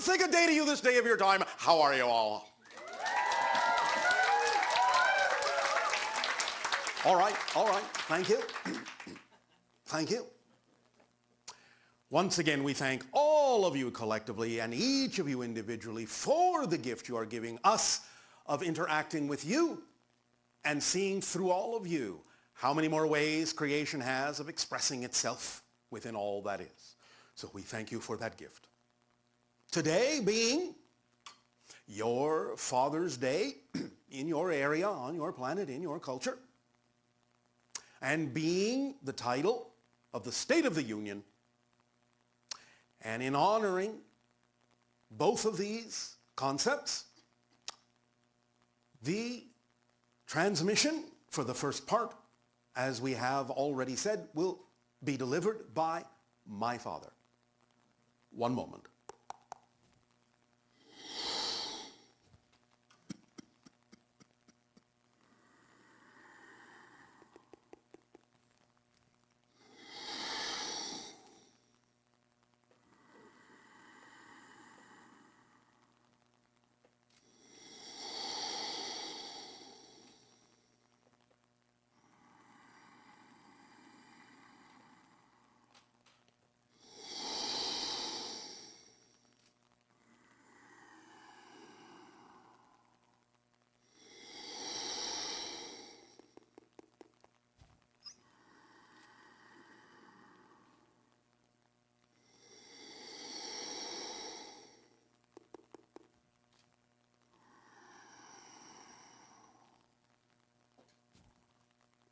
we'll say good day to you this day of your time. How are you all? All right. Thank you. Thank you. Once again, we thank all of you collectively and each of you individually for the gift you are giving us of interacting with you and seeing through all of you how many more ways creation has of expressing itself within all that is. So we thank you for that gift. Today being your Father's Day in your area, on your planet, in your culture, and being the title of the State of the Union, and in honoring both of these concepts, the transmission for the first part, as we have already said, will be delivered by my father. One moment.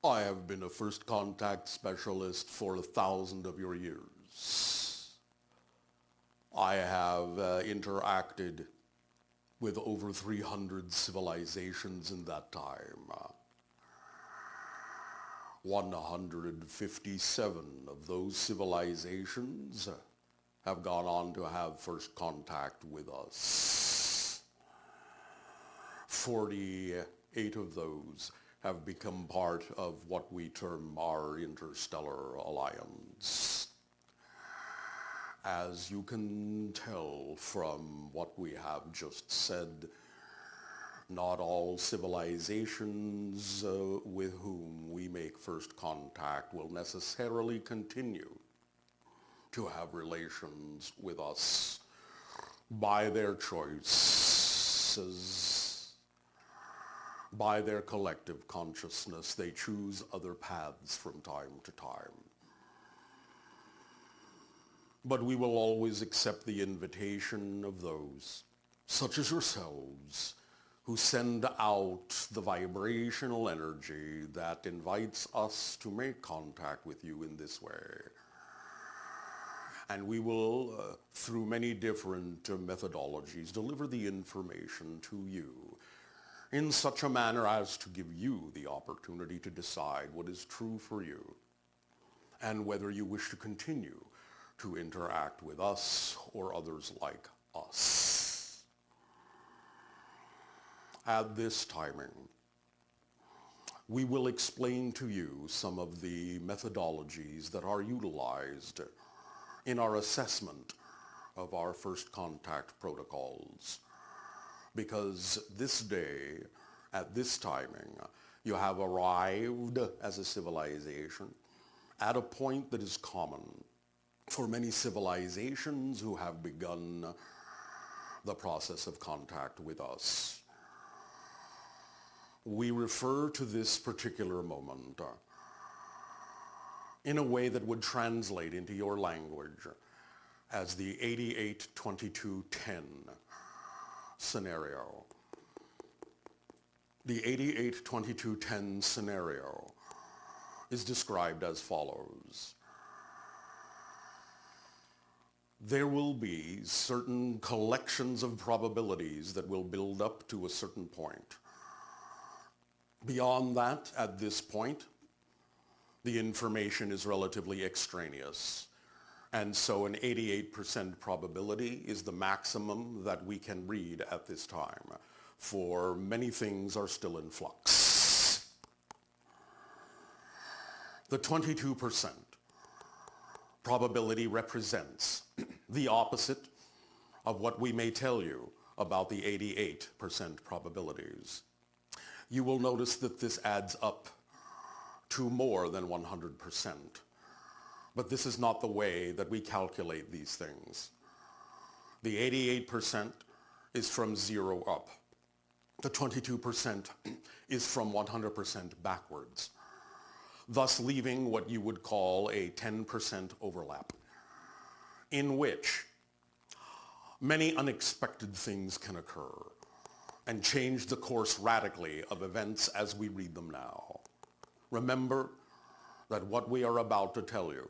I have been a first contact specialist for 1,000 of your years. I have interacted with over 300 civilizations in that time. 157 of those civilizations have gone on to have first contact with us. 48 of those have become part of what we term our interstellar alliance. As you can tell from what we have just said, not all civilizations with whom we make first contact will necessarily continue to have relations with us by their choices. By their collective consciousness, they choose other paths from time to time. But we will always accept the invitation of those, such as yourselves, who send out the vibrational energy that invites us to make contact with you in this way. And we will, through many different methodologies, deliver the information to you in such a manner as to give you the opportunity to decide what is true for you and whether you wish to continue to interact with us or others like us. At this timing, we will explain to you some of the methodologies that are utilized in our assessment of our first contact protocols. Because this day, at this timing, you have arrived as a civilization at a point that is common for many civilizations who have begun the process of contact with us. We refer to this particular moment in a way that would translate into your language as the 88-22-10 scenario. The 88-22-10 scenario is described as follows. There will be certain collections of probabilities that will build up to a certain point. Beyond that, at this point, the information is relatively extraneous. And so an 88% probability is the maximum that we can read at this time, for many things are still in flux. The 22% probability represents the opposite of what we may tell you about the 88% probabilities, you will notice that this adds up to more than 100%. But this is not the way that we calculate these things. The 88% is from 0 up. The 22% is from 100% backwards, thus leaving what you would call a 10% overlap, in which many unexpected things can occur and change the course radically of events as we read them now. Remember that what we are about to tell you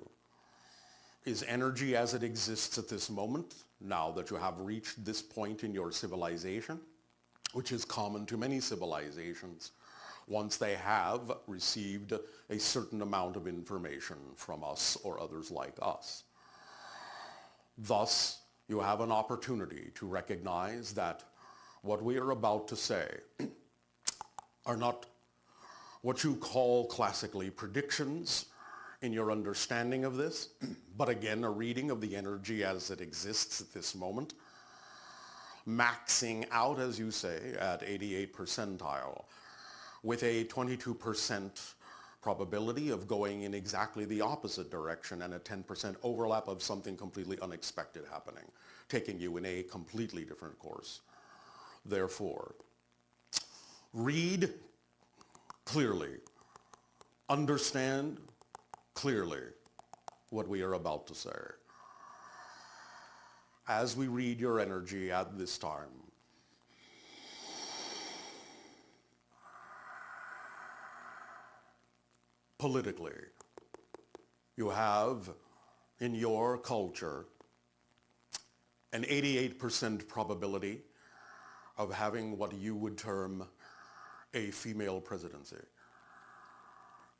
is energy as it exists at this moment, now that you have reached this point in your civilization, which is common to many civilizations, once they have received a certain amount of information from us or others like us. Thus, you have an opportunity to recognize that what we are about to say are not what you call classically predictions in your understanding of this, but again, a reading of the energy as it exists at this moment, maxing out, as you say, at 88 percentile, with a 22% probability of going in exactly the opposite direction and a 10% overlap of something completely unexpected happening, taking you in a completely different course. Therefore, read clearly, understand clearly what we are about to say. As we read your energy at this time, politically, you have in your culture an 88% probability of having what you would term a female presidency.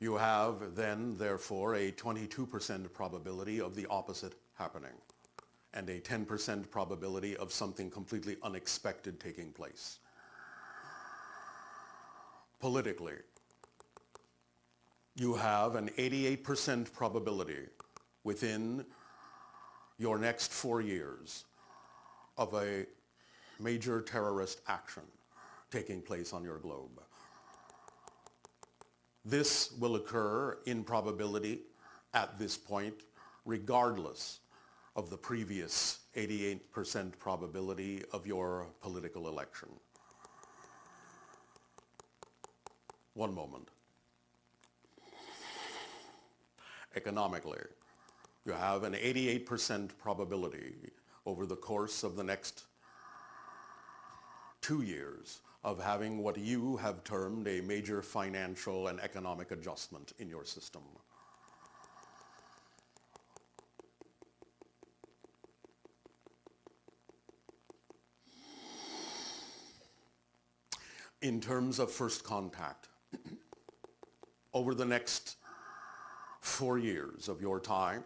You have then, therefore, a 22% probability of the opposite happening, and a 10% probability of something completely unexpected taking place. Politically, you have an 88% probability within your next 4 years of a major terrorist action taking place on your globe. This will occur in probability at this point, regardless of the previous 88% probability of your political election. One moment. Economically, you have an 88% probability over the course of the next 2 years of having what you have termed a major financial and economic adjustment in your system. In terms of first contact, over the next 4 years of your time,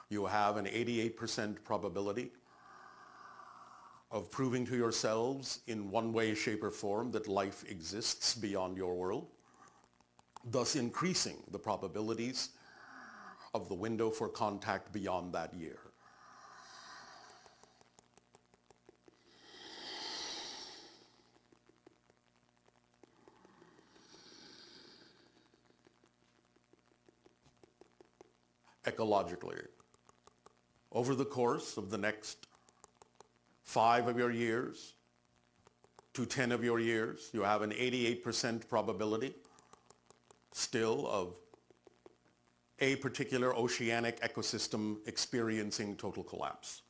you have an 88% probability of proving to yourselves in one way, shape, or form that life exists beyond your world, thus increasing the probabilities of the window for contact beyond that year. Ecologically, over the course of the next 5 of your years to 10 of your years, you have an 88% probability still of a particular oceanic ecosystem experiencing total collapse.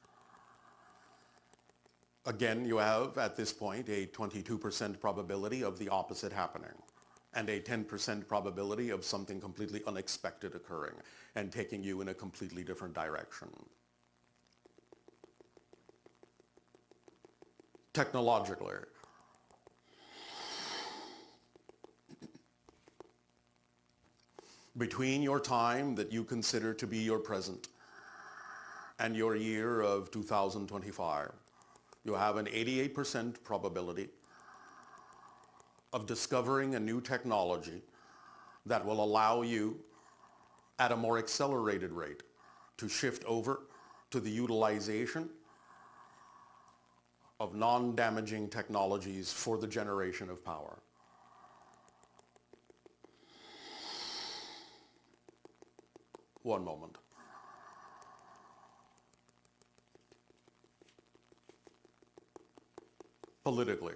Again, you have at this point a 22% probability of the opposite happening, and a 10% probability of something completely unexpected occurring and taking you in a completely different direction. Technologically, between your time that you consider to be your present and your year of 2025, you have an 88% probability of discovering a new technology that will allow you at a more accelerated rate to shift over to the utilization of non-damaging technologies for the generation of power. One moment. Politically,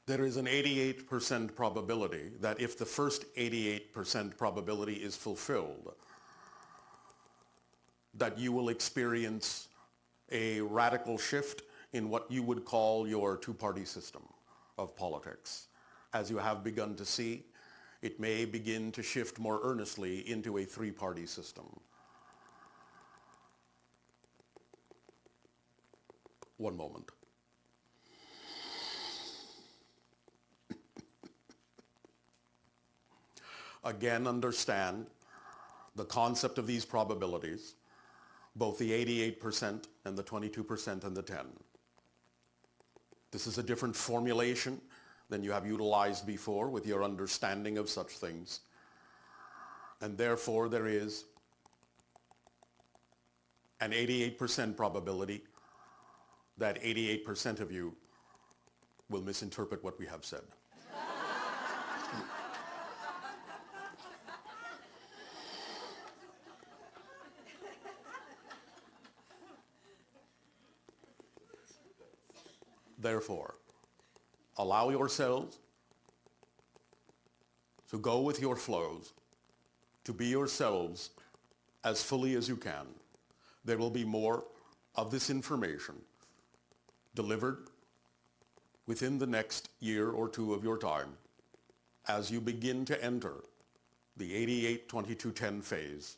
there is an 88% probability that if the first 88% probability is fulfilled, that you will experience a radical shift in what you would call your two-party system of politics. As you have begun to see, it may begin to shift more earnestly into a three-party system. One moment. Again, understand the concept of these probabilities, both the 88% and the 22% and the 10. This is a different formulation than you have utilized before with your understanding of such things. And therefore, there is an 88% probability that 88% of you will misinterpret what we have said. Therefore, allow yourselves to go with your flows, to be yourselves as fully as you can. There will be more of this information delivered within the next year or two of your time as you begin to enter the 88-22-10 phase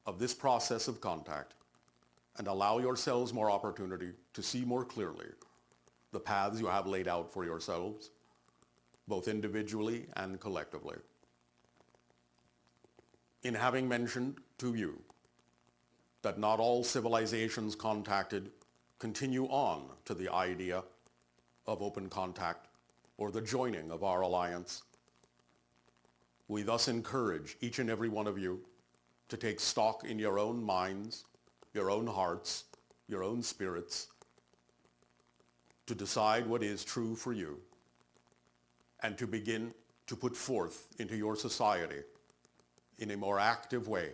of this process of contact, and allow yourselves more opportunity to see more clearly the paths you have laid out for yourselves, both individually and collectively. In having mentioned to you that not all civilizations contacted continue on to the idea of open contact or the joining of our alliance, we thus encourage each and every one of you to take stock in your own minds, your own hearts, your own spirits, to decide what is true for you, and to begin to put forth into your society in a more active way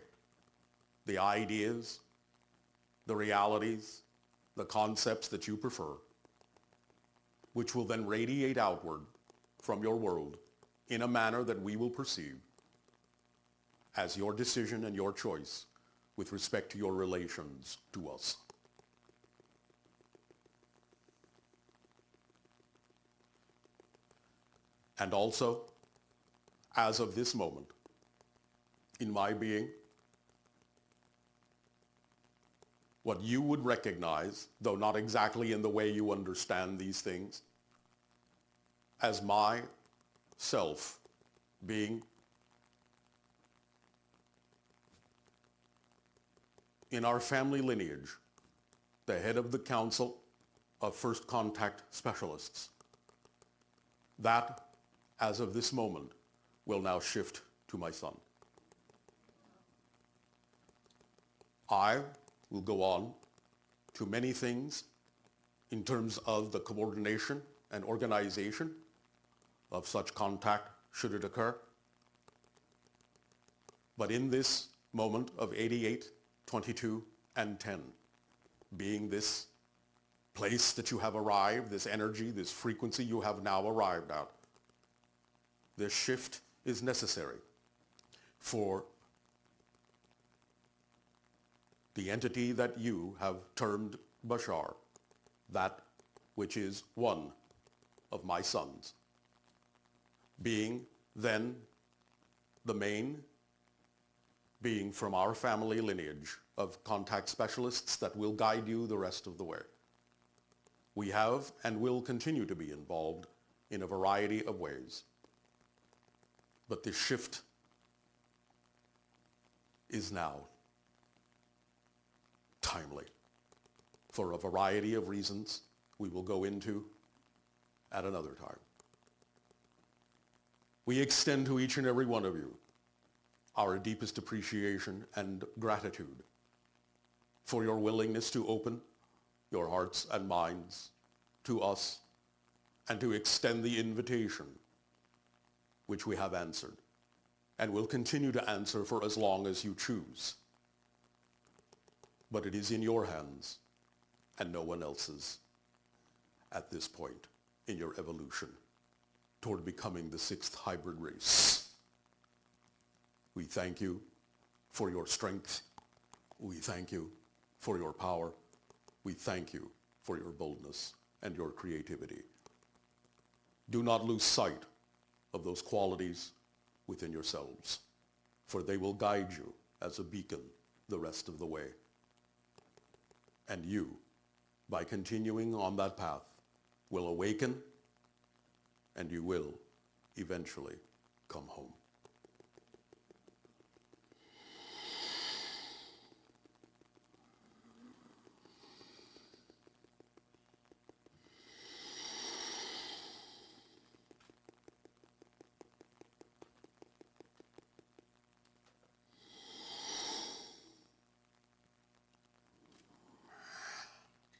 the ideas, the realities, the concepts that you prefer, which will then radiate outward from your world in a manner that we will perceive as your decision and your choice with respect to your relations to us. And also, as of this moment, in my being, what you would recognize, though not exactly in the way you understand these things, as my self being in our family lineage, the head of the Council of First Contact Specialists. That, as of this moment, will now shift to my son. I will go on to many things in terms of the coordination and organization of such contact should it occur. But in this moment of 88, 22, and 10, being this place that you have arrived, this energy, this frequency you have now arrived at, this shift is necessary for the entity that you have termed Bashar, that which is one of my sons, being then the main being from our family lineage of contact specialists that will guide you the rest of the way. We have and will continue to be involved in a variety of ways. But this shift is now timely for a variety of reasons we will go into at another time. We extend to each and every one of you our deepest appreciation and gratitude for your willingness to open your hearts and minds to us and to extend the invitation which we have answered and will continue to answer for as long as you choose. But it is in your hands and no one else's at this point in your evolution toward becoming the sixth hybrid race. We thank you for your strength. We thank you for your power. We thank you for your boldness and your creativity. Do not lose sight of those qualities within yourselves, for they will guide you as a beacon the rest of the way. And you, by continuing on that path, will awaken, and you will eventually come home.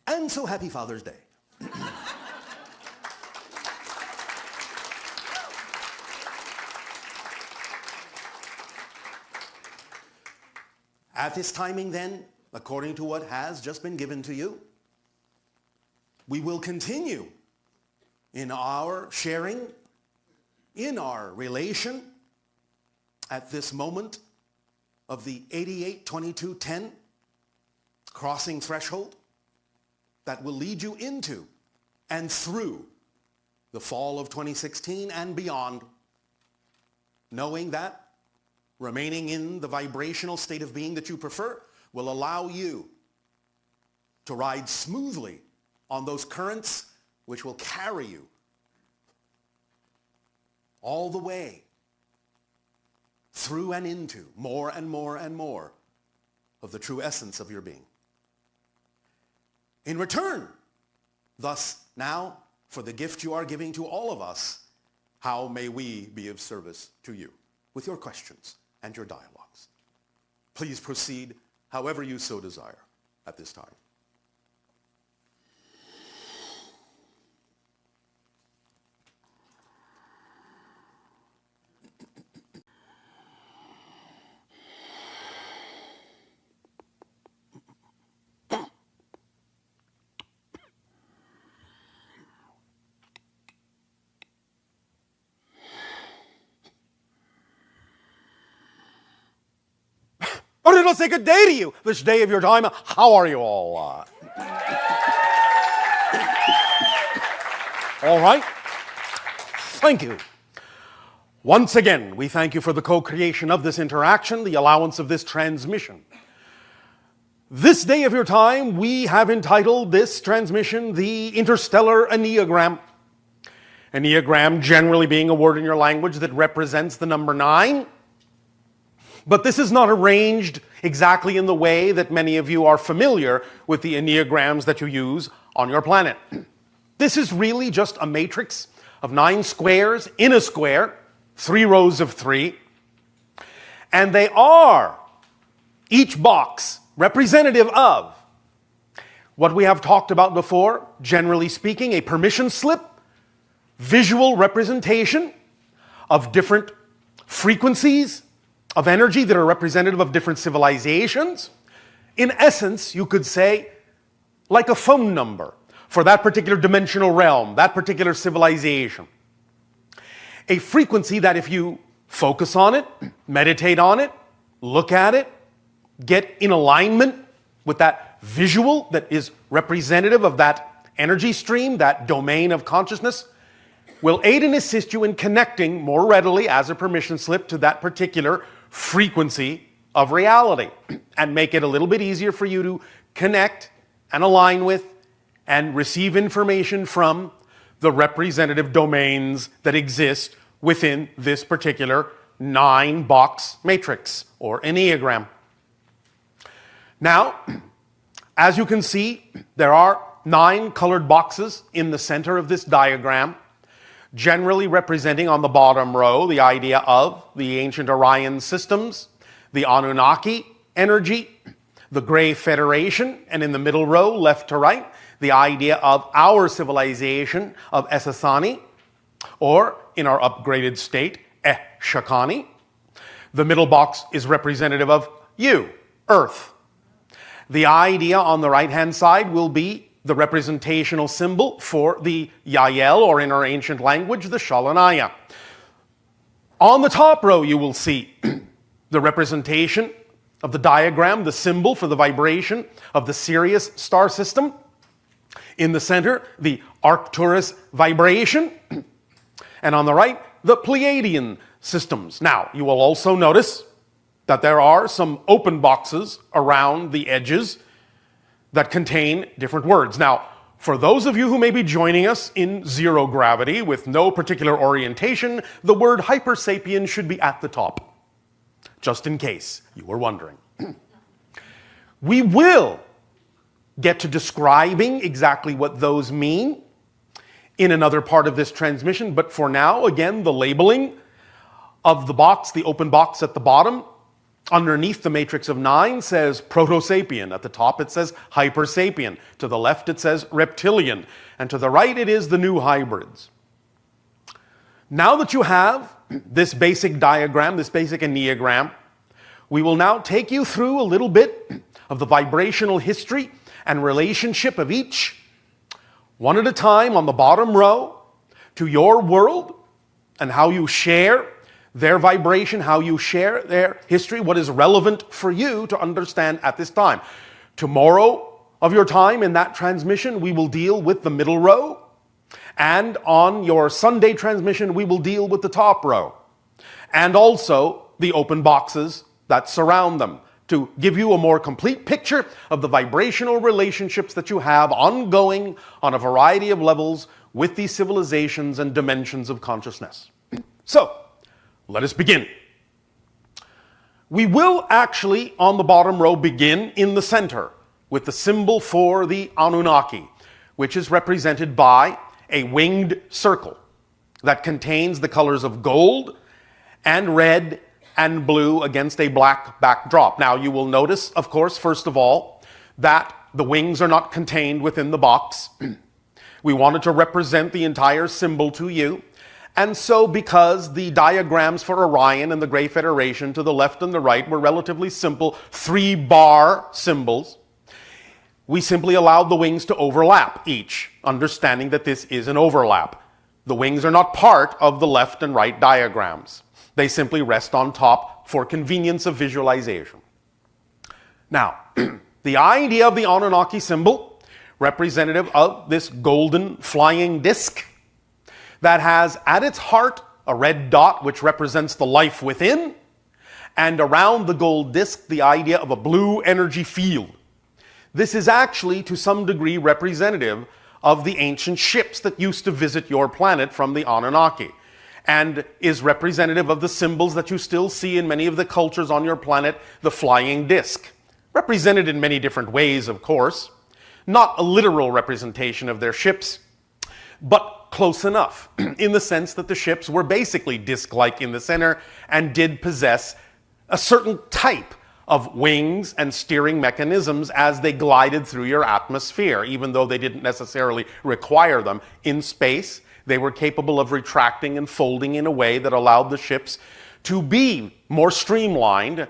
And so happy Father's Day. At this timing then, according to what has just been given to you, we will continue in our sharing, in our relation at this moment of the 88-22-10 crossing threshold that will lead you into and through the fall of 2016 and beyond, knowing that remaining in the vibrational state of being that you prefer will allow you to ride smoothly on those currents which will carry you all the way through and into more and more and more of the true essence of your being. In return, thus now, for the gift you are giving to all of us, how may we be of service to you with your questions and your dialogues? Please proceed however you so desire at this time. But it'll say good day to you this day of your time. How are you all? All right? Thank you. Once again, we thank you for the co-creation of this interaction, the allowance of this transmission. This day of your time, we have entitled this transmission the Interstellar Enneagram. Enneagram generally being a word in your language that represents the number 9. But this is not arranged exactly in the way that many of you are familiar with the enneagrams that you use on your planet. This is really just a matrix of 9 squares in a square, 3 rows of 3. And they are, each box, representative of what we have talked about before, generally speaking, a permission slip, visual representation of different frequencies of energy that are representative of different civilizations. In essence, you could say, like a phone number for that particular dimensional realm, that particular civilization. A frequency that if you focus on it, meditate on it, look at it, get in alignment with that visual that is representative of that energy stream, that domain of consciousness, will aid and assist you in connecting more readily as a permission slip to that particular frequency of reality and make it a little bit easier for you to connect and align with and receive information from the representative domains that exist within this particular 9-box matrix or enneagram. Now, as you can see, there are 9 colored boxes in the center of this diagram, generally representing on the bottom row the idea of the ancient Orion systems, the Anunnaki energy, the Gray Federation, and in the middle row, left to right, the idea of our civilization of Essassani, or in our upgraded state, Shakani. The middle box is representative of you, Earth. The idea on the right-hand side will be the representational symbol for the Yael, or in our ancient language, the Shalanaya. On the top row, you will see the representation of the diagram, the symbol for the vibration of the Sirius star system. In the center, the Arcturus vibration. And on the right, the Pleiadian systems. Now, you will also notice that there are some open boxes around the edges that contain different words. Now, for those of you who may be joining us in zero gravity with no particular orientation, the word hypersapien should be at the top, just in case you were wondering. We will get to describing exactly what those mean in another part of this transmission, but for now, again, the labeling of the box, the open box at the bottom, underneath the matrix of 9 says proto-sapien. At the top it says hypersapien. To the left it says reptilian. And to the right it is the new hybrids. Now that you have this basic diagram, this basic enneagram, we will now take you through a little bit of the vibrational history and relationship of each, one at a time on the bottom row, to your world and how you share their vibration, how you share their history, what is relevant for you to understand at this time. Tomorrow of your time in that transmission, we will deal with the middle row. And on your Sunday transmission, we will deal with the top row. And also the open boxes that surround them, to give you a more complete picture of the vibrational relationships that you have ongoing on a variety of levels with these civilizations and dimensions of consciousness. So, let us begin. We will actually, on the bottom row, begin in the center with the symbol for the Anunnaki, which is represented by a winged circle that contains the colors of gold and red and blue against a black backdrop. Now, you will notice, of course, first of all, that the wings are not contained within the box. We wanted to represent the entire symbol to you. And so, because the diagrams for Orion and the Gray Federation to the left and the right were relatively simple 3-bar symbols, we simply allowed the wings to overlap each, understanding that this is an overlap. The wings are not part of the left and right diagrams. They simply rest on top for convenience of visualization. Now, the idea of the Anunnaki symbol, representative of this golden flying disc, that has at its heart a red dot which represents the life within, and around the gold disc the idea of a blue energy field. This is actually to some degree representative of the ancient ships that used to visit your planet from the Anunnaki, and is representative of the symbols that you still see in many of the cultures on your planet, the flying disc. Represented in many different ways, of course. Not a literal representation of their ships, but close enough, in the sense that the ships were basically disc-like in the center and did possess a certain type of wings and steering mechanisms as they glided through your atmosphere, even though they didn't necessarily require them. In space, they were capable of retracting and folding in a way that allowed the ships to be more streamlined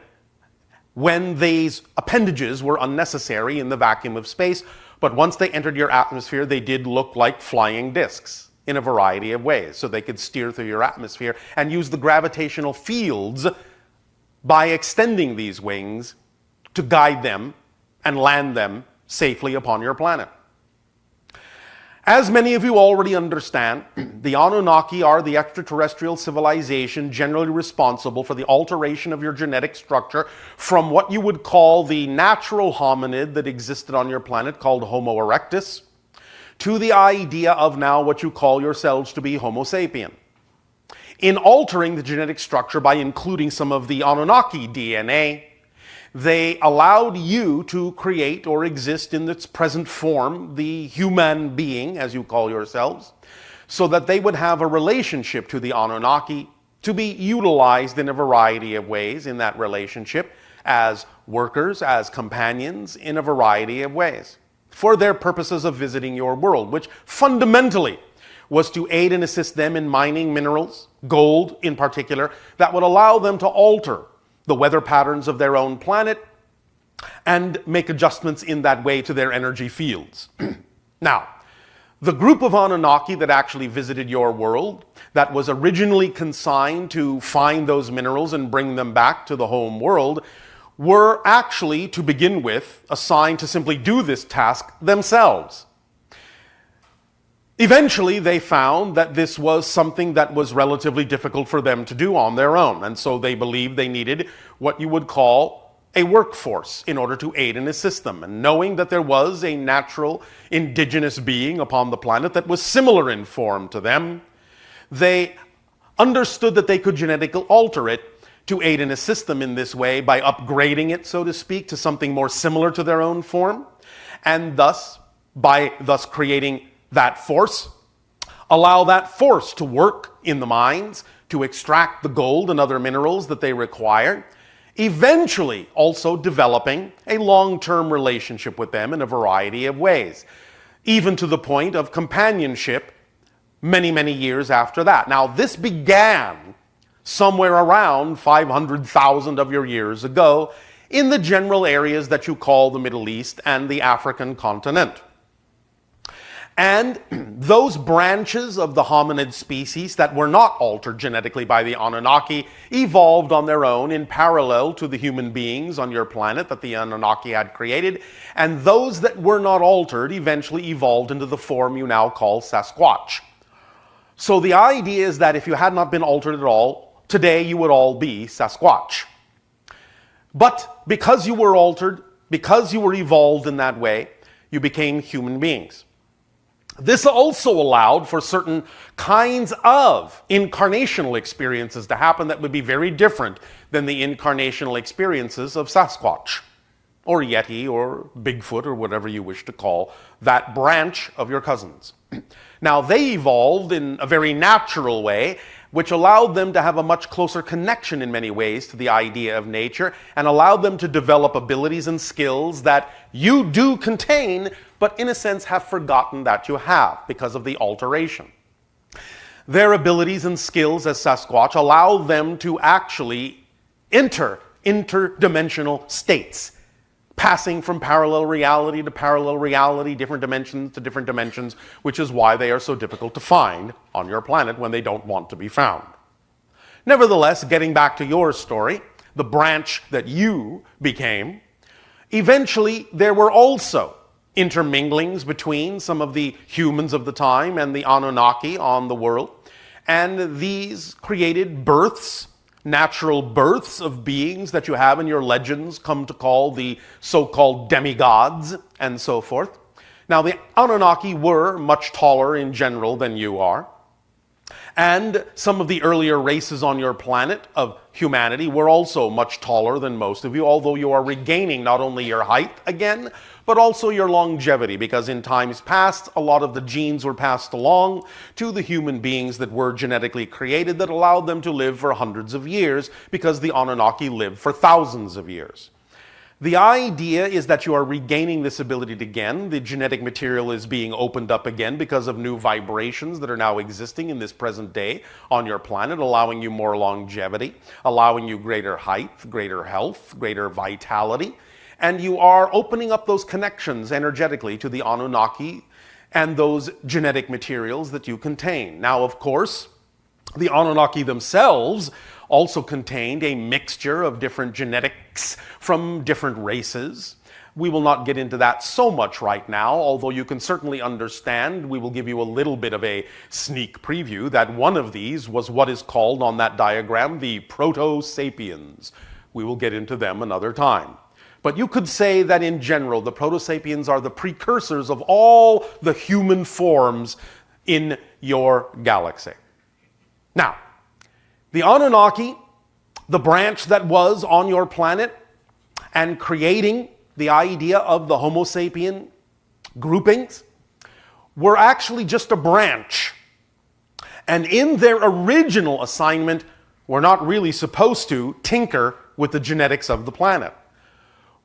when these appendages were unnecessary in the vacuum of space. But once they entered your atmosphere, they did look like flying discs in a variety of ways. So they could steer through your atmosphere and use the gravitational fields by extending these wings to guide them and land them safely upon your planet. As many of you already understand, the Anunnaki are the extraterrestrial civilization generally responsible for the alteration of your genetic structure from what you would call the natural hominid that existed on your planet, called Homo erectus, to the idea of now what you call yourselves to be Homo sapien. In altering the genetic structure by including some of the Anunnaki DNA, they allowed you to create or exist in its present form, the human being, as you call yourselves, so that they would have a relationship to the Anunnaki, to be utilized in a variety of ways in that relationship, as workers, as companions in a variety of ways, for their purposes of visiting your world, which fundamentally was to aid and assist them in mining minerals, gold in particular, that would allow them to alter the weather patterns of their own planet and make adjustments in that way to their energy fields. Now, the group of Anunnaki that actually visited your world, that was originally consigned to find those minerals and bring them back to the home world, were actually, to begin with, assigned to simply do this task themselves. Eventually, they found that this was something that was relatively difficult for them to do on their own, and so they believed they needed what you would call a workforce in order to aid and assist them. And knowing that there was a natural indigenous being upon the planet that was similar in form to them, they understood that they could genetically alter it to aid and assist them in this way by upgrading it, so to speak, to something more similar to their own form, and thus, by creating that force, allow that force to work in the mines to extract the gold and other minerals that they require, eventually also developing a long-term relationship with them in a variety of ways, even to the point of companionship many, many years after that. Now, this began somewhere around 500,000 of your years ago in the general areas that you call the Middle East and the African continent. And those branches of the hominid species that were not altered genetically by the Anunnaki evolved on their own in parallel to the human beings on your planet that the Anunnaki had created. And those that were not altered eventually evolved into the form you now call Sasquatch. So the idea is that if you had not been altered at all, today you would all be Sasquatch. But because you were altered, because you were evolved in that way, you became human beings. This also allowed for certain kinds of incarnational experiences to happen that would be very different than the incarnational experiences of Sasquatch, or Yeti, or Bigfoot, or whatever you wish to call that branch of your cousins. Now, they evolved in a very natural way, which allowed them to have a much closer connection in many ways to the idea of nature, and allowed them to develop abilities and skills that you do contain, but in a sense have forgotten that you have because of the alteration. Their abilities and skills as Sasquatch allow them to actually enter interdimensional states, passing from parallel reality to parallel reality, different dimensions to different dimensions, which is why they are so difficult to find on your planet when they don't want to be found. Nevertheless, getting back to your story, the branch that you became, eventually there were also interminglings between some of the humans of the time and the Anunnaki on the world, and these created births, natural births of beings that you have in your legends come to call the so-called demigods and so forth. Now, the Anunnaki were much taller in general than you are, and some of the earlier races on your planet of humanity were also much taller than most of you, although you are regaining not only your height again, but also your longevity, because in times past, a lot of the genes were passed along to the human beings that were genetically created that allowed them to live for hundreds of years, because the Anunnaki lived for thousands of years. The idea is that you are regaining this ability again. The genetic material is being opened up again because of new vibrations that are now existing in this present day on your planet, allowing you more longevity, allowing you greater height, greater health, greater vitality. And you are opening up those connections energetically to the Anunnaki and those genetic materials that you contain. Now, of course, the Anunnaki themselves also contained a mixture of different genetics from different races. We will not get into that so much right now, although you can certainly understand, we will give you a little bit of a sneak preview, that one of these was what is called on that diagram the Proto-Sapiens. We will get into them another time. But you could say that in general, the Proto-Sapiens are the precursors of all the human forms in your galaxy. Now, the Anunnaki, the branch that was on your planet and creating the idea of the Homo sapien groupings, were actually just a branch. And in their original assignment, were not really supposed to tinker with the genetics of the planet.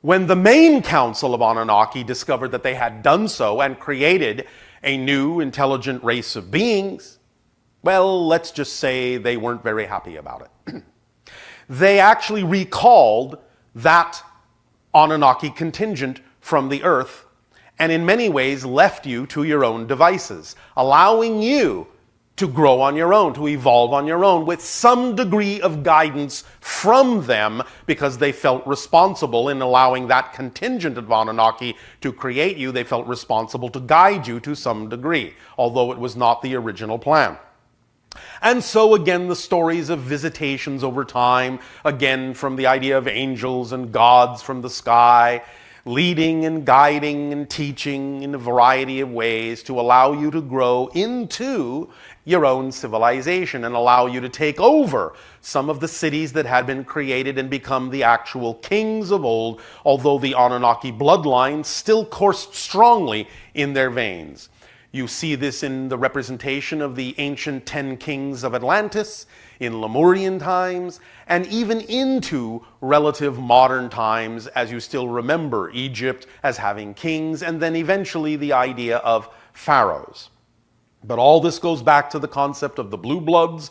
When the main council of Anunnaki discovered that they had done so and created a new intelligent race of beings, well, let's just say they weren't very happy about it. They actually recalled that Anunnaki contingent from the Earth and in many ways left you to your own devices, allowing you to grow on your own, to evolve on your own with some degree of guidance from them because they felt responsible in allowing that contingent of Anunnaki to create you. They felt responsible to guide you to some degree, although it was not the original plan. And so again, the stories of visitations over time, again from the idea of angels and gods from the sky, leading and guiding and teaching in a variety of ways to allow you to grow into your own civilization and allow you to take over some of the cities that had been created and become the actual kings of old, although the Anunnaki bloodline still coursed strongly in their veins. You see this in the representation of the ancient 10 kings of Atlantis, in Lemurian times, and even into relative modern times, as you still remember Egypt as having kings, and then eventually the idea of pharaohs. But all this goes back to the concept of the blue bloods,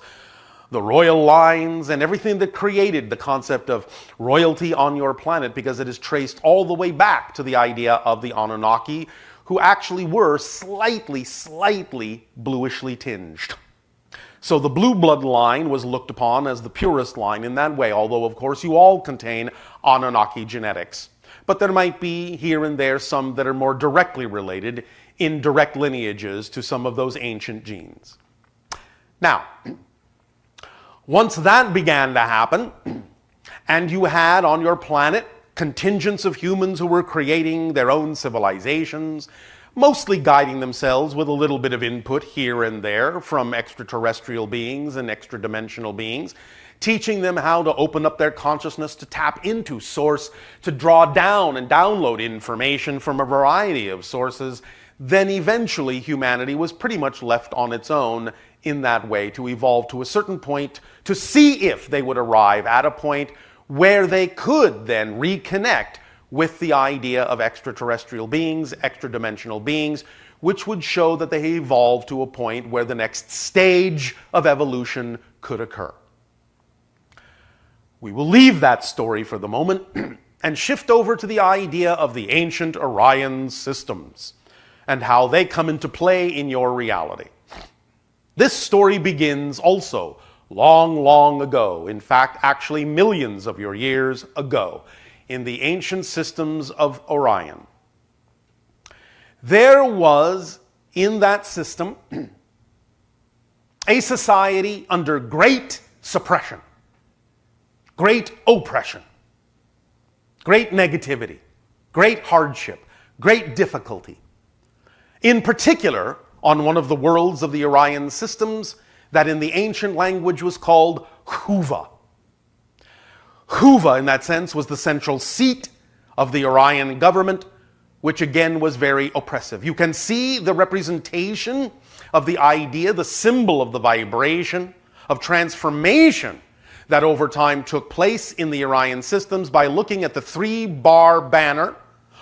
the royal lines, and everything that created the concept of royalty on your planet, because it is traced all the way back to the idea of the Anunnaki, who actually were slightly bluishly tinged. So the blue blood line was looked upon as the purest line in that way, although of course you all contain Anunnaki genetics. But there might be here and there some that are more directly related in direct lineages to some of those ancient genes. Now, once that began to happen, and you had on your planet contingents of humans who were creating their own civilizations, mostly guiding themselves with a little bit of input here and there from extraterrestrial beings and extra-dimensional beings, teaching them how to open up their consciousness to tap into source, to draw down and download information from a variety of sources. Then eventually humanity was pretty much left on its own in that way to evolve to a certain point to see if they would arrive at a point where they could then reconnect with the idea of extraterrestrial beings, extra-dimensional beings, which would show that they evolved to a point where the next stage of evolution could occur. We will leave that story for the moment and shift over to the idea of the ancient Orion systems and how they come into play in your reality. This story begins also long ago, in fact, actually millions of your years ago, in the ancient systems of Orion. There was, in that system, a society under great suppression, great oppression, great negativity, great hardship, great difficulty. In particular, on one of the worlds of the Orion systems, that in the ancient language was called Huva. Huva, in that sense, was the central seat of the Orion government, which again was very oppressive. You can see the representation of the idea, the symbol of the vibration, of transformation that over time took place in the Orion systems by looking at the 3-bar banner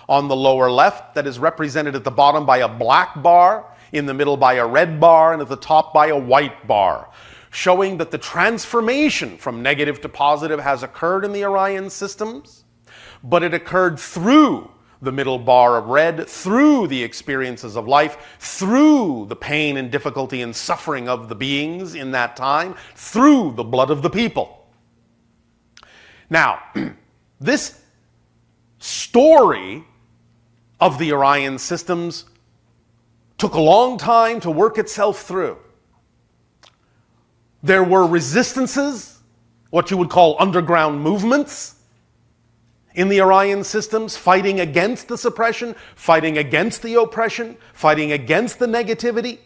on the lower left that is represented at the bottom by a black bar, in the middle by a red bar, and at the top by a white bar, showing that the transformation from negative to positive has occurred in the Orion systems, but it occurred through the middle bar of red, through the experiences of life, through the pain and difficulty and suffering of the beings in that time, through the blood of the people. Now, this story of the Orion systems took a long time to work itself through. There were resistances, what you would call underground movements, in the Orion systems, fighting against the suppression, fighting against the oppression, fighting against the negativity.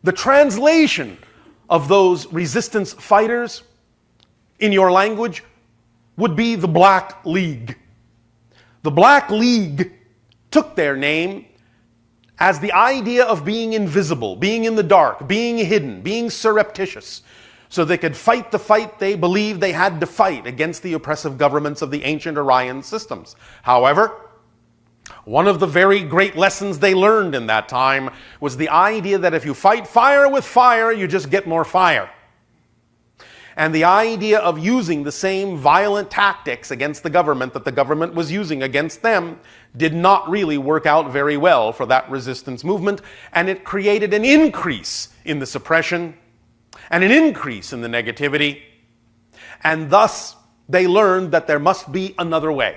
The translation of those resistance fighters in your language would be the Black League. The Black League took their name as the idea of being invisible, being in the dark, being hidden, being surreptitious, so they could fight the fight they believed they had to fight against the oppressive governments of the ancient Orion systems. However, one of the very great lessons they learned in that time was the idea that if you fight fire with fire, you just get more fire. And the idea of using the same violent tactics against the government that the government was using against them did not really work out very well for that resistance movement, and it created an increase in the suppression and an increase in the negativity, and thus they learned that there must be another way.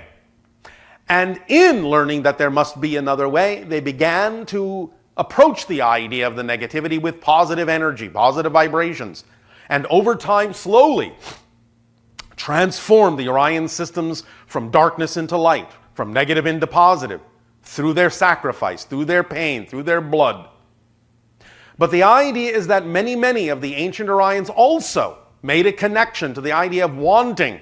And in learning that there must be another way, they began to approach the idea of the negativity with positive energy, positive vibrations, and over time slowly transform the Orion systems from darkness into light, from negative into positive, through their sacrifice, through their pain, through their blood. But the idea is that many of the ancient Orions also made a connection to the idea of wanting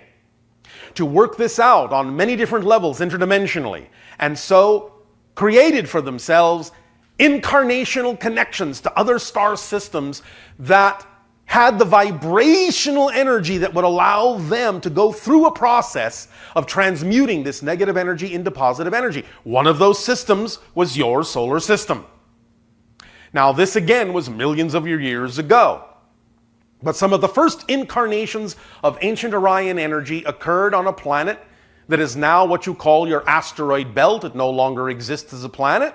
to work this out on many different levels interdimensionally, and so created for themselves incarnational connections to other star systems that had the vibrational energy that would allow them to go through a process of transmuting this negative energy into positive energy. One of those systems was your solar system. Now, this again was millions of years ago. But some of the first incarnations of ancient Orion energy occurred on a planet that is now what you call your asteroid belt. It no longer exists as a planet.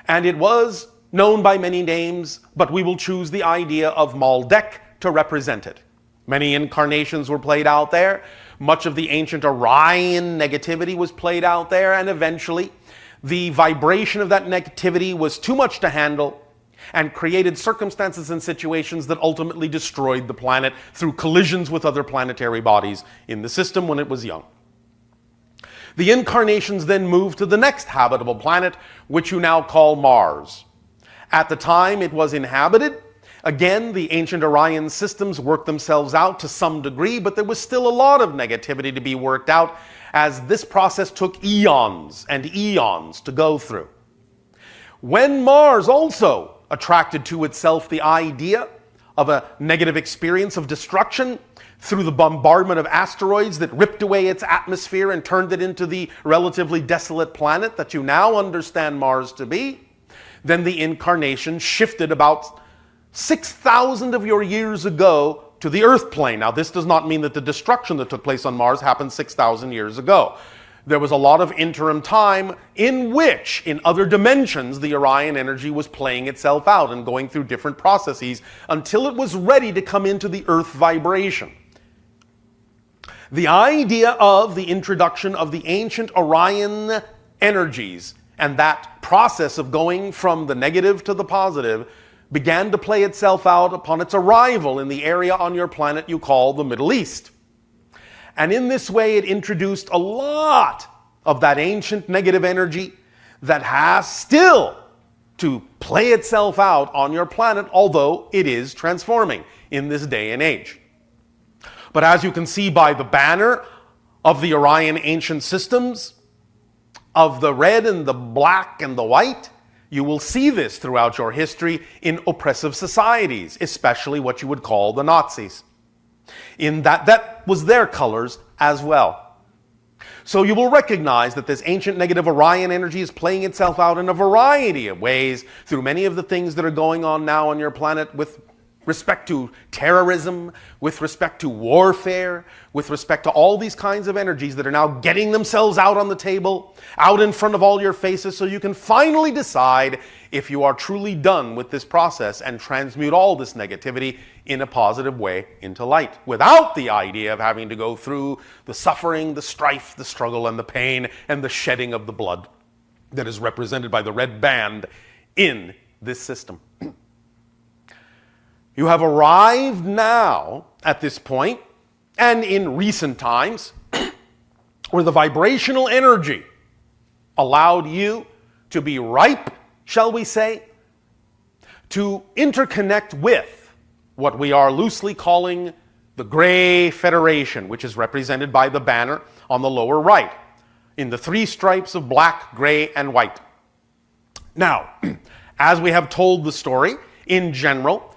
And it was known by many names, but we will choose the idea of Maldek to represent it. Many incarnations were played out there. Much of the ancient Orion negativity was played out there, and eventually the vibration of that negativity was too much to handle and created circumstances and situations that ultimately destroyed the planet through collisions with other planetary bodies in the system when it was young. The incarnations then moved to the next habitable planet, which you now call Mars. At the time it was inhabited. Again, the ancient Orion systems worked themselves out to some degree, but there was still a lot of negativity to be worked out, as this process took eons and eons to go through. When Mars also attracted to itself the idea of a negative experience of destruction through the bombardment of asteroids that ripped away its atmosphere and turned it into the relatively desolate planet that you now understand Mars to be, then the incarnation shifted about 6,000 of your years ago to the Earth plane. Now, this does not mean that the destruction that took place on Mars happened 6,000 years ago. There was a lot of interim time in which, in other dimensions, the Orion energy was playing itself out and going through different processes until it was ready to come into the Earth vibration. The idea of the introduction of the ancient Orion energies and that process of going from the negative to the positive began to play itself out upon its arrival in the area on your planet you call the Middle East. And in this way, it introduced a lot of that ancient negative energy that has still to play itself out on your planet, although it is transforming in this day and age. But as you can see by the banner of the Orion ancient systems, of the red and the black and the white, you will see this throughout your history in oppressive societies, especially what you would call the Nazis. In that was their colors as well. So you will recognize that this ancient negative Orion energy is playing itself out in a variety of ways through many of the things that are going on now on your planet with respect to terrorism, with respect to warfare, with respect to all these kinds of energies that are now getting themselves out on the table, out in front of all your faces, so you can finally decide if you are truly done with this process and transmute all this negativity in a positive way into light, without the idea of having to go through the suffering, the strife, the struggle, and the pain, and the shedding of the blood that is represented by the red band in this system. You have arrived now at this point, and in recent times, where the vibrational energy allowed you to be ripe, shall we say, to interconnect with what we are loosely calling the Gray Federation, which is represented by the banner on the lower right, in the three stripes of black, gray, and white. Now, as we have told the story, in general,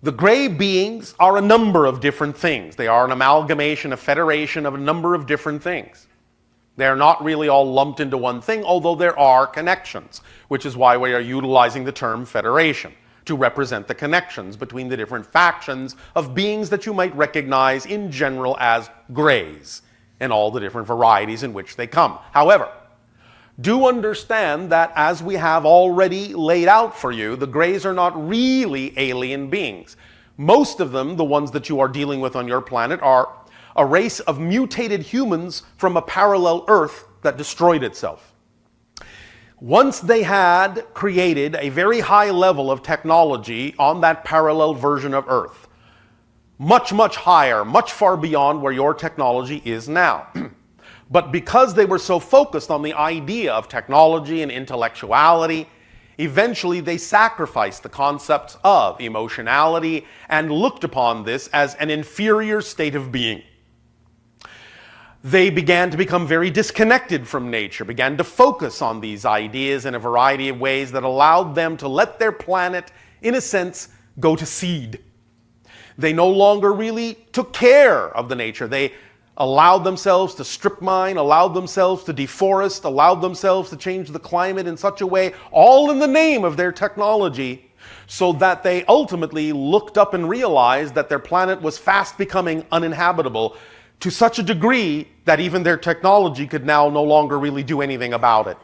The gray beings are a number of different things. They are an amalgamation, a federation of a number of different things. They're not really all lumped into one thing, although there are connections, which is why we are utilizing the term federation to represent the connections between the different factions of beings that you might recognize in general as grays, and all the different varieties in which they come. However, do understand that, as we have already laid out for you, the grays are not really alien beings. Most of them, the ones that you are dealing with on your planet, are a race of mutated humans from a parallel Earth that destroyed itself. Once they had created a very high level of technology on that parallel version of Earth, much, much higher, much far beyond where your technology is now. But because they were so focused on the idea of technology and intellectuality, eventually they sacrificed the concepts of emotionality and looked upon this as an inferior state of being. They began to become very disconnected from nature, began to focus on these ideas in a variety of ways that allowed them to let their planet, in a sense, go to seed. They no longer really took care of the nature. They allowed themselves to strip mine, allowed themselves to deforest, allowed themselves to change the climate in such a way, all in the name of their technology, so that they ultimately looked up and realized that their planet was fast becoming uninhabitable to such a degree that even their technology could now no longer really do anything about it.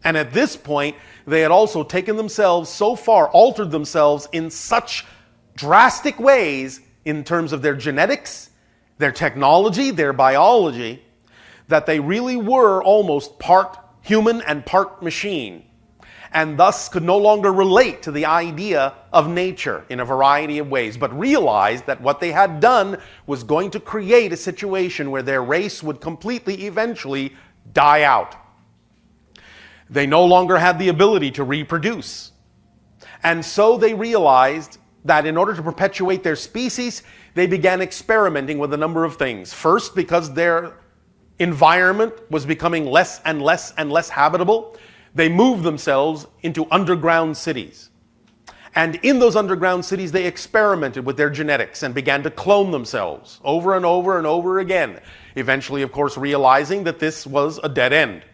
And at this point, they had also taken themselves so far, altered themselves in such drastic ways in terms of their genetics, their technology, their biology, that they really were almost part human and part machine, and thus could no longer relate to the idea of nature in a variety of ways, but realized that what they had done was going to create a situation where their race would completely eventually die out. They no longer had the ability to reproduce. And so they realized that in order to perpetuate their species, they began experimenting with a number of things. First, because their environment was becoming less and less and less habitable, they moved themselves into underground cities. And in those underground cities, they experimented with their genetics and began to clone themselves over and over and over again, eventually, of course, realizing that this was a dead end.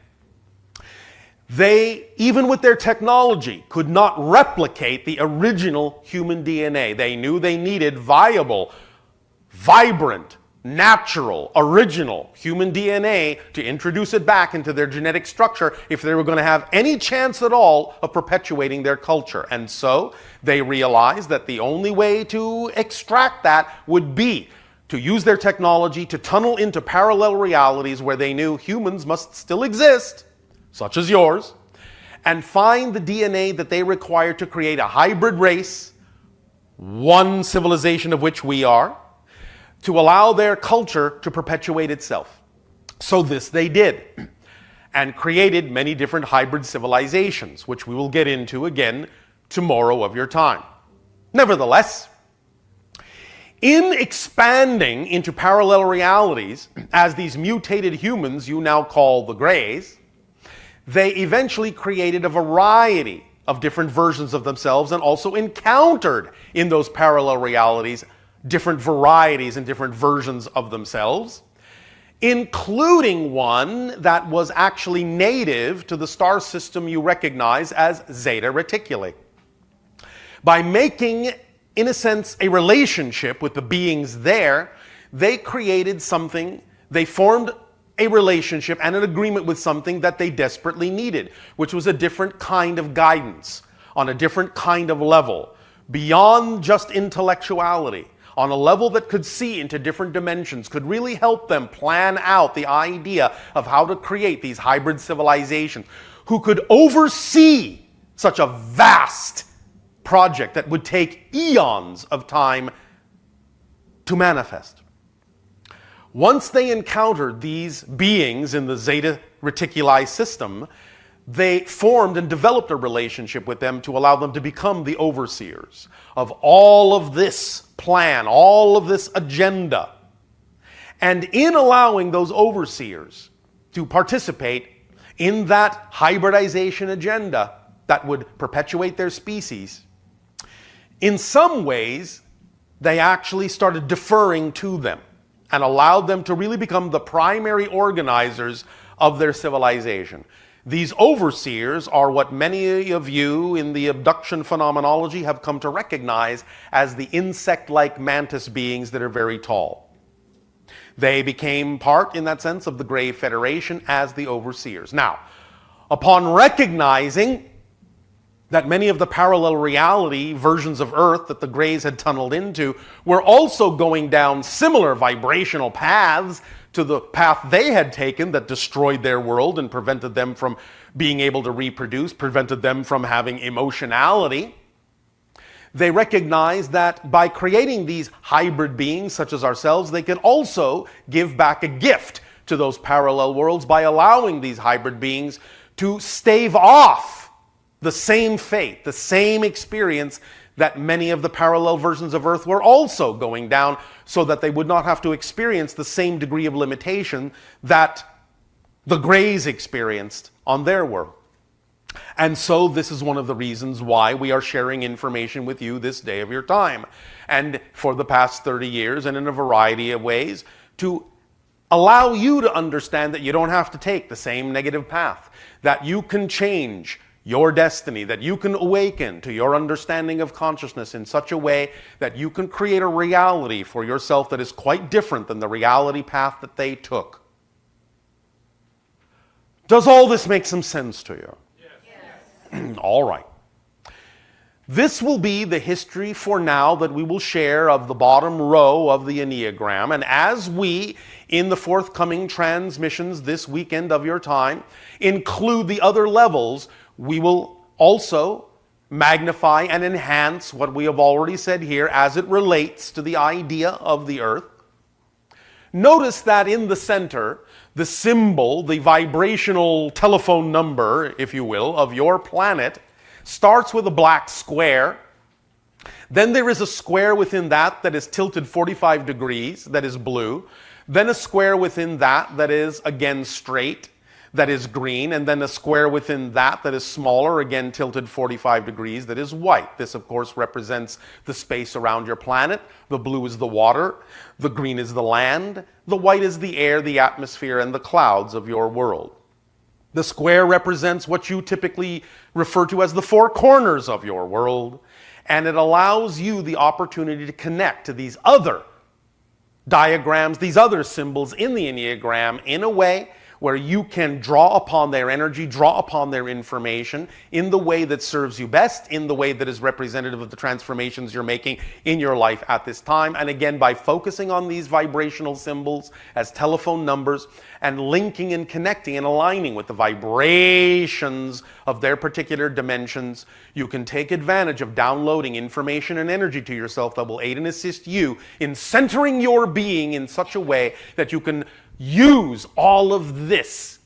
They, even with their technology, could not replicate the original human DNA. They knew they needed viable, vibrant, natural, original human DNA to introduce it back into their genetic structure if they were going to have any chance at all of perpetuating their culture. And so they realized that the only way to extract that would be to use their technology to tunnel into parallel realities where they knew humans must still exist, such as yours, and find the DNA that they require to create a hybrid race, one civilization of which we are, to allow their culture to perpetuate itself. So this they did, and created many different hybrid civilizations, which we will get into again tomorrow of your time. Nevertheless, in expanding into parallel realities as these mutated humans you now call the Greys, they eventually created a variety of different versions of themselves and also encountered in those parallel realities different varieties and different versions of themselves, including one that was actually native to the star system you recognize as Zeta Reticuli. By making, in a sense, a relationship with the beings there, they created something, they formed a relationship and an agreement with something that they desperately needed, which was a different kind of guidance, on a different kind of level, beyond just intellectuality, on a level that could see into different dimensions, could really help them plan out the idea of how to create these hybrid civilizations, who could oversee such a vast project that would take eons of time to manifest. Once they encountered these beings in the Zeta Reticuli system, they formed and developed a relationship with them to allow them to become the overseers of all of this plan, all of this agenda. And in allowing those overseers to participate in that hybridization agenda that would perpetuate their species, in some ways, they actually started deferring to them and allowed them to really become the primary organizers of their civilization. These overseers are what many of you in the abduction phenomenology have come to recognize as the insect-like mantis beings that are very tall. They became part, in that sense, of the Grey Federation as the overseers. Now, upon recognizing that many of the parallel reality versions of Earth that the Greys had tunneled into were also going down similar vibrational paths to the path they had taken that destroyed their world and prevented them from being able to reproduce, prevented them from having emotionality, they recognized that by creating these hybrid beings such as ourselves, they could also give back a gift to those parallel worlds by allowing these hybrid beings to stave off the same fate, the same experience that many of the parallel versions of Earth were also going down, so that they would not have to experience the same degree of limitation that the Greys experienced on their world. And so this is one of the reasons why we are sharing information with you this day of your time, and for the past 30 years, and in a variety of ways, to allow you to understand that you don't have to take the same negative path, that you can change your destiny, that you can awaken to your understanding of consciousness in such a way that you can create a reality for yourself that is quite different than the reality path that they took. Does all this make some sense to you? Yes. All right. This will be the history for now that we will share of the bottom row of the Enneagram. And as we, in the forthcoming transmissions this weekend of your time, include the other levels, we will also magnify and enhance what we have already said here as it relates to the idea of the Earth. Notice that in the center, the symbol, the vibrational telephone number, if you will, of your planet starts with a black square. Then there is a square within that that is tilted 45 degrees, that is blue. Then a square within that that is again straight, that is green, and then a square within that that is smaller, again tilted 45 degrees, that is white. This, of course, represents the space around your planet. The blue is the water, the green is the land, the white is the air, the atmosphere, and the clouds of your world. The square represents what you typically refer to as the four corners of your world, and it allows you the opportunity to connect to these other diagrams, these other symbols in the Enneagram in a way where you can draw upon their energy, draw upon their information in the way that serves you best, in the way that is representative of the transformations you're making in your life at this time. And again, by focusing on these vibrational symbols as telephone numbers and linking and connecting and aligning with the vibrations of their particular dimensions, you can take advantage of downloading information and energy to yourself that will aid and assist you in centering your being in such a way that you can use all of this,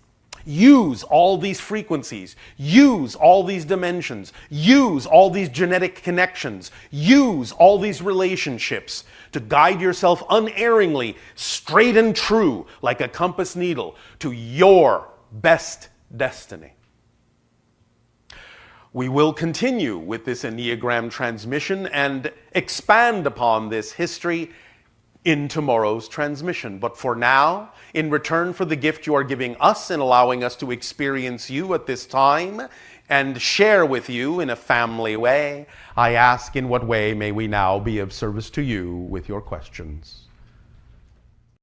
use all these frequencies, use all these dimensions, use all these genetic connections, use all these relationships to guide yourself unerringly, straight and true, like a compass needle, to your best destiny. We will continue with this Enneagram transmission and expand upon this history in tomorrow's transmission. But for now, in return for the gift you are giving us and allowing us to experience you at this time and share with you in a family way, I ask, in what way may we now be of service to you with your questions?